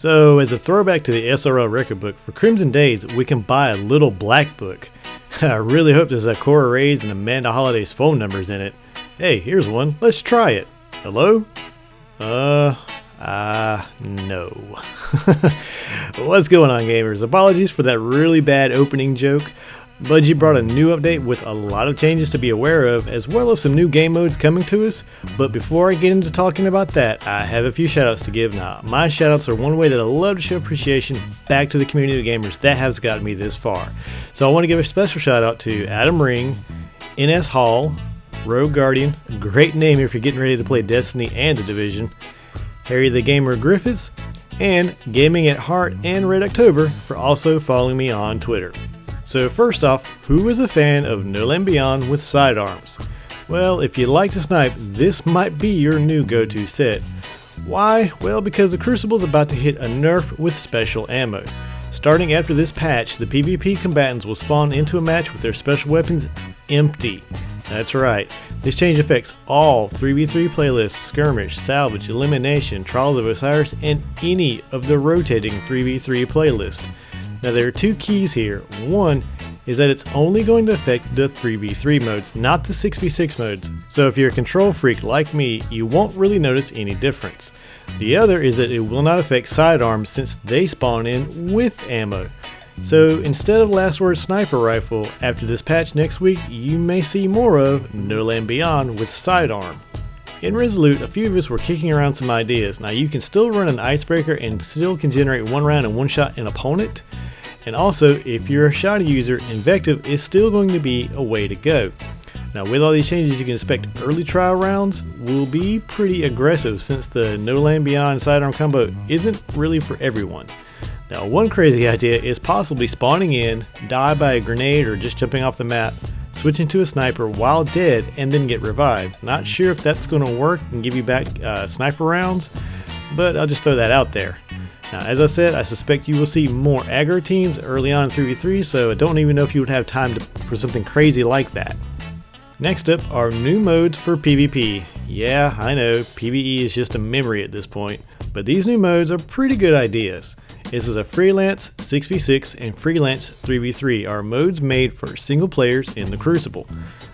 So as a throwback to the SRL record book, for Crimson Days we can buy a little black book. I really hope there's a Cora Ray's and Amanda Holliday's phone numbers in it. Hey, here's one. Let's try it. Hello? No. What's going on, gamers? Apologies for that really bad opening joke. Bungie brought a new update with a lot of changes to be aware of, as well as some new game modes coming to us. But before I get into talking about that, I have a few shoutouts to give. Now, my shoutouts are one way that I love to show appreciation back to the community of gamers that has gotten me this far. So I want to give a special shout out to Adam Ring, NS Hall, Rogue Guardian, a great name if you're getting ready to play Destiny and The Division, Harry the Gamer Griffiths, and Gaming at Heart and Red October for also following me on Twitter. So first off, who is a fan of No Land Beyond with sidearms? Well, if you like to snipe, this might be your new go-to set. Why? Well, because the Crucible is about to hit a nerf with special ammo. Starting after this patch, the PvP combatants will spawn into a match with their special weapons empty. That's right, this change affects all 3v3 playlists, skirmish, salvage, elimination, trials of Osiris, and any of the rotating 3v3 playlists. Now there are two keys here. One is that it's only going to affect the 3v3 modes, not the 6v6 modes. So if you're a control freak like me, you won't really notice any difference. The other is that it will not affect sidearms since they spawn in with ammo. So instead of Last Word Sniper Rifle, after this patch next week, you may see more of No Land Beyond with sidearm. In Resolute, a few of us were kicking around some ideas. Now you can still run an Icebreaker and still can generate one round and one shot an opponent. And also, if you're a shotty user, Invective is still going to be a way to go. Now with all these changes, you can expect early trial rounds will be pretty aggressive since the No Land Beyond sidearm combo isn't really for everyone. Now one crazy idea is possibly spawning in, die by a grenade or just jumping off the map, switching to a sniper while dead and then get revived. Not sure if that's going to work and give you back sniper rounds, but I'll just throw that out there. Now, as I said, I suspect you will see more aggro teams early on in 3v3, so I don't even know if you would have time for something crazy like that. Next up are new modes for PvP. Yeah, I know, PvE is just a memory at this point, but these new modes are pretty good ideas. This is a Freelance 6v6 and Freelance 3v3 are modes made for single players in the Crucible.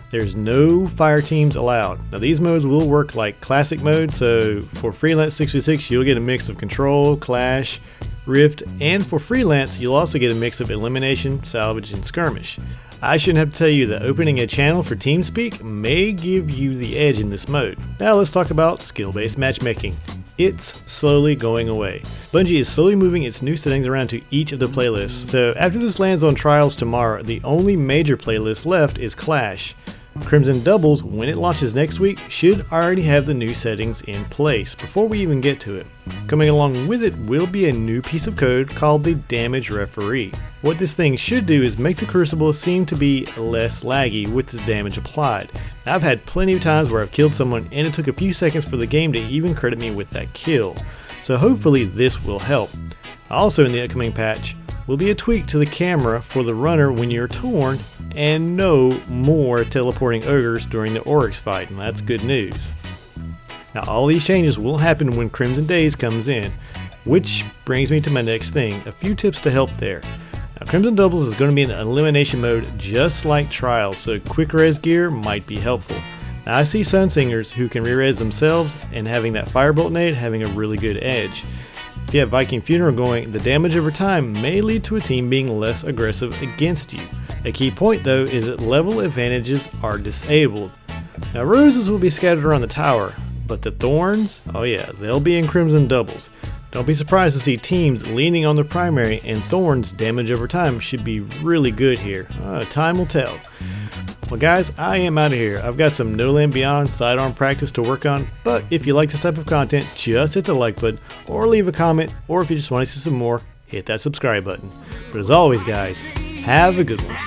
There's no fire teams allowed. Now these modes will work like classic mode, so for Freelance 6v6 you'll get a mix of Control, Clash, Rift, and for Freelance you'll also get a mix of Elimination, Salvage, and Skirmish. I shouldn't have to tell you that opening a channel for TeamSpeak may give you the edge in this mode. Now let's talk about skill-based matchmaking. It's slowly going away. Bungie is slowly moving its new settings around to each of the playlists, so after this lands on Trials tomorrow, the only major playlist left is Clash. Crimson Doubles, when it launches next week, should already have the new settings in place before we even get to it. Coming along with it will be a new piece of code called the Damage Referee. What this thing should do is make the Crucible seem to be less laggy with the damage applied. Now, I've had plenty of times where I've killed someone and it took a few seconds for the game to even credit me with that kill, so hopefully this will help. Also in the upcoming patch will be a tweak to the camera for the runner when you're torn, and no more teleporting ogres during the Oryx fight, and that's good news. Now all these changes will happen when Crimson Days comes in, which brings me to my next thing, a few tips to help there. Now Crimson Doubles is going to be in elimination mode just like Trials, so quick res gear might be helpful. Now I see Sunsingers who can re-res themselves, and having that Firebolt nade having a really good edge. If you have Viking Funeral going, the damage over time may lead to a team being less aggressive against you. A key point though is that level advantages are disabled. Now roses will be scattered around the tower, but the thorns, oh yeah, they'll be in Crimson Doubles. Don't be surprised to see teams leaning on the primary, and thorns damage over time should be really good here. Time will tell. Well guys, I am out of here. I've got some No Land Beyond sidearm practice to work on, but if you like this type of content, just hit the like button, or leave a comment, or if you just want to see some more, hit that subscribe button. But as always guys, have a good one.